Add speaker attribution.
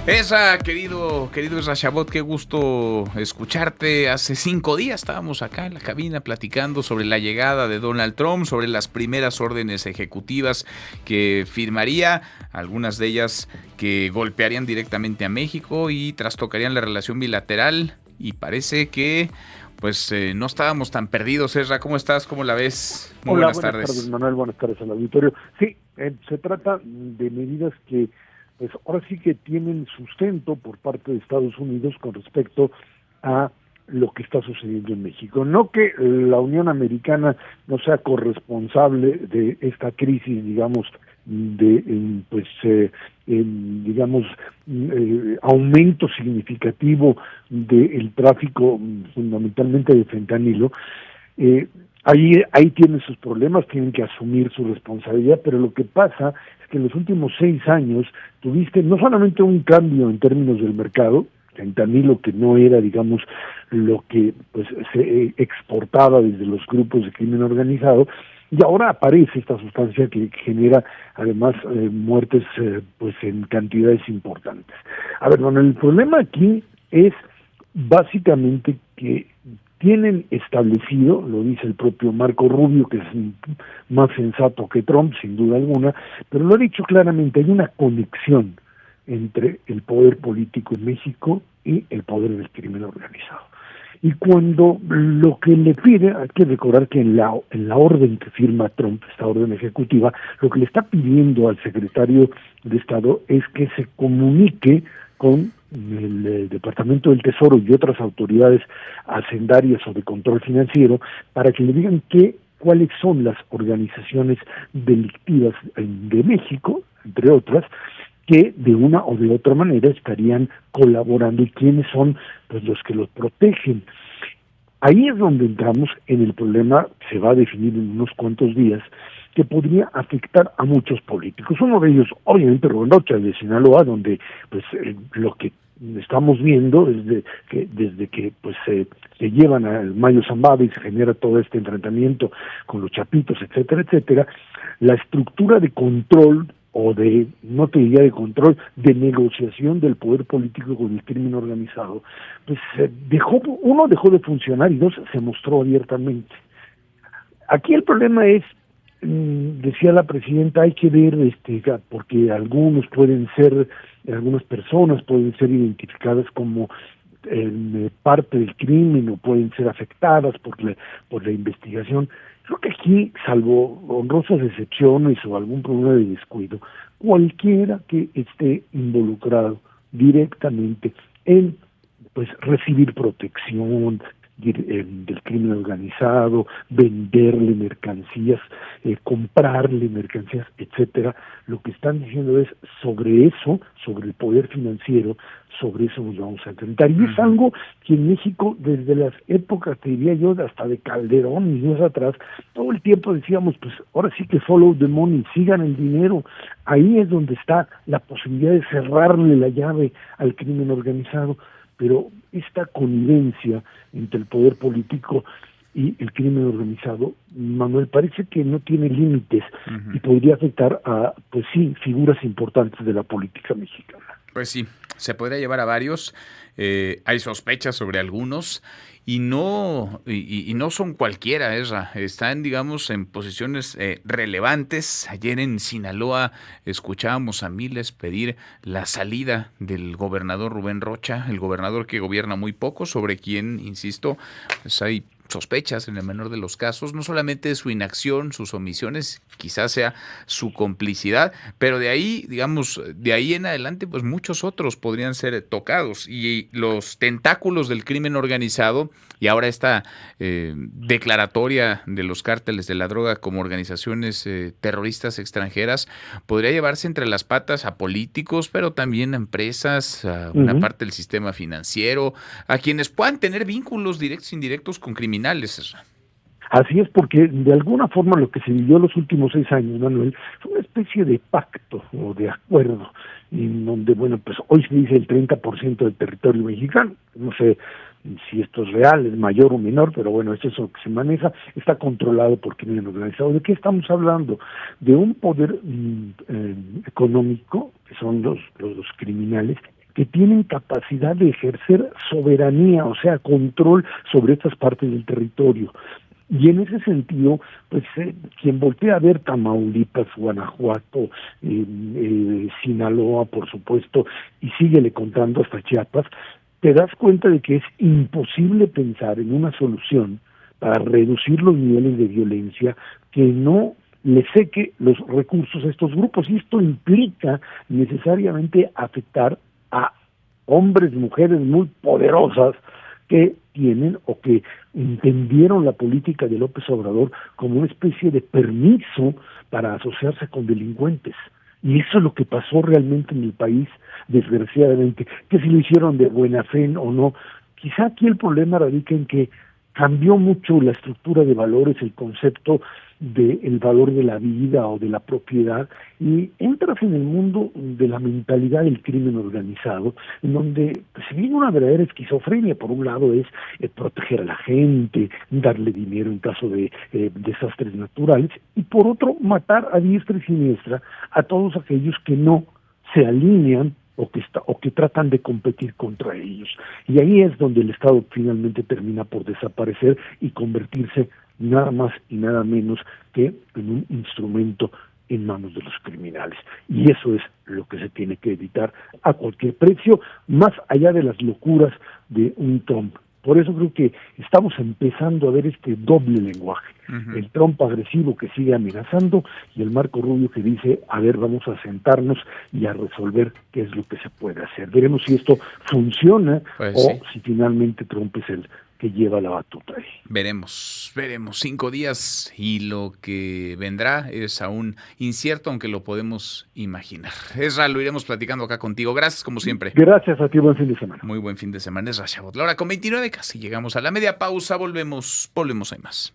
Speaker 1: Querido Ezra Shabot, qué gusto escucharte. Hace 5 días estábamos acá en la cabina platicando sobre la llegada de Donald Trump, sobre las primeras órdenes ejecutivas que firmaría, algunas de ellas que golpearían directamente a México y trastocarían la relación bilateral. Y parece que no estábamos tan perdidos. Ezra, ¿cómo estás? ¿Cómo la ves? Muy
Speaker 2: Hola,
Speaker 1: buenas
Speaker 2: buenas tardes,
Speaker 1: tardes.
Speaker 2: Manuel, buenas tardes al auditorio. Sí, se trata de medidas que, pues ahora sí que tienen sustento por parte de Estados Unidos con respecto a lo que está sucediendo en México. No que la Unión Americana no sea corresponsable de esta crisis, digamos, digamos, aumento significativo del tráfico, fundamentalmente de fentanilo. Eh, ahí tienen sus problemas, tienen que asumir su responsabilidad, pero lo que pasa es que en los últimos 6 años tuviste no solamente un cambio en términos del mercado, fentanilo que no era, digamos, lo que pues se exportaba desde los grupos de crimen organizado, y ahora aparece esta sustancia que genera además muertes pues en cantidades importantes. A ver, bueno, el problema aquí es básicamente que tienen establecido, lo dice el propio Marco Rubio, que es más sensato que Trump, sin duda alguna, pero lo ha dicho claramente, hay una conexión entre el poder político en México y el poder del crimen organizado. Y cuando lo que le pide, hay que recordar que en la orden que firma Trump, esta orden ejecutiva, lo que le está pidiendo al secretario de Estado es que se comunique con el Departamento del Tesoro y otras autoridades hacendarias o de control financiero para que le digan cuáles son las organizaciones delictivas de México, entre otras, que de una o de otra manera estarían colaborando y quiénes son pues los que los protegen. Ahí es donde entramos en el problema, se va a definir en unos cuantos días, que podría afectar a muchos políticos. Uno de ellos, obviamente, Rubén Rocha, de Sinaloa, donde pues lo que estamos viendo desde que pues se llevan al Mayo Zambada y se genera todo este enfrentamiento con los chapitos, etcétera, etcétera, la estructura de control o de, no te diría de control, de negociación del poder político con el crimen organizado, pues dejó de funcionar y dos, se mostró abiertamente. Aquí el problema es, decía la presidenta, hay que ver, porque algunas personas pueden ser identificadas como parte del crimen o pueden ser afectadas por la investigación. Creo que aquí, salvo honrosas excepciones o algún problema de descuido, cualquiera que esté involucrado directamente en pues recibir protección del crimen organizado, venderle mercancías, comprarle mercancías, etcétera. Lo que están diciendo es sobre eso, sobre el poder financiero, sobre eso nos vamos a enfrentar. Y es algo que en México, desde las épocas, te diría yo, hasta de Calderón y días atrás, todo el tiempo decíamos, pues ahora sí que follow the money, sigan el dinero. Ahí es donde está la posibilidad de cerrarle la llave al crimen organizado. Pero esta connivencia entre el poder político y el crimen organizado, Manuel, parece que no tiene límites y podría afectar a, pues sí, figuras importantes de la política mexicana.
Speaker 1: Pues sí, se podría llevar a varios. Hay sospechas sobre algunos y no son cualquiera, Ezra. Están, digamos, en posiciones relevantes. Ayer en Sinaloa escuchábamos a miles pedir la salida del gobernador Rubén Rocha, el gobernador que gobierna muy poco, sobre quien, insisto, pues hay sospechas en el menor de los casos, no solamente de su inacción, sus omisiones, quizás sea su complicidad, pero de ahí, digamos, de ahí en adelante, pues muchos otros podrían ser tocados y los tentáculos del crimen organizado y ahora esta declaratoria de los cárteles de la droga como organizaciones terroristas extranjeras podría llevarse entre las patas a políticos, pero también a empresas, a una parte del sistema financiero, a quienes puedan tener vínculos directos e indirectos con criminales.
Speaker 2: Así es, porque de alguna forma lo que se vivió los últimos 6 años, Manuel, fue una especie de pacto o de acuerdo, en donde, bueno, pues hoy se dice el 30% del territorio mexicano, no sé si esto es real, es mayor o menor, pero bueno, eso es lo que se maneja, está controlado por crimen organizado. ¿De qué estamos hablando? De un poder económico, que son los criminales, que tienen capacidad de ejercer soberanía, o sea, control sobre estas partes del territorio. Y en ese sentido, pues quien voltea a ver Tamaulipas, Guanajuato, Sinaloa, por supuesto, y síguele contando hasta Chiapas, te das cuenta de que es imposible pensar en una solución para reducir los niveles de violencia que no le seque los recursos a estos grupos. Y esto implica necesariamente afectar a hombres, mujeres muy poderosas que tienen o que entendieron la política de López Obrador como una especie de permiso para asociarse con delincuentes. Y eso es lo que pasó realmente en el país, desgraciadamente, que si lo hicieron de buena fe o no. Quizá aquí el problema radica en que cambió mucho la estructura de valores, el concepto del valor de la vida o de la propiedad, y entras en el mundo de la mentalidad del crimen organizado, en donde se vive una verdadera esquizofrenia. Por un lado es proteger a la gente, darle dinero en caso de desastres naturales, y por otro matar a diestra y siniestra a todos aquellos que no se alinean o que tratan de competir contra ellos. Y ahí es donde el Estado finalmente termina por desaparecer y convertirse nada más y nada menos que en un instrumento en manos de los criminales. Y eso es lo que se tiene que evitar a cualquier precio, más allá de las locuras de un Trump. Por eso creo que estamos empezando a ver este doble lenguaje. Uh-huh. El Trump agresivo que sigue amenazando y el Marco Rubio que dice, a ver, vamos a sentarnos y a resolver qué es lo que se puede hacer. Veremos si esto funciona si finalmente Trump es el que lleva la batuta ahí.
Speaker 1: Veremos 5 días y lo que vendrá es aún incierto, aunque lo podemos imaginar. Ezra, lo iremos platicando acá contigo. Gracias, como siempre.
Speaker 2: Gracias a ti, buen fin de semana.
Speaker 1: Muy buen fin de semana, Ezra Chabot. Ahora con 29 casi llegamos a la media pausa, volvemos, hay más.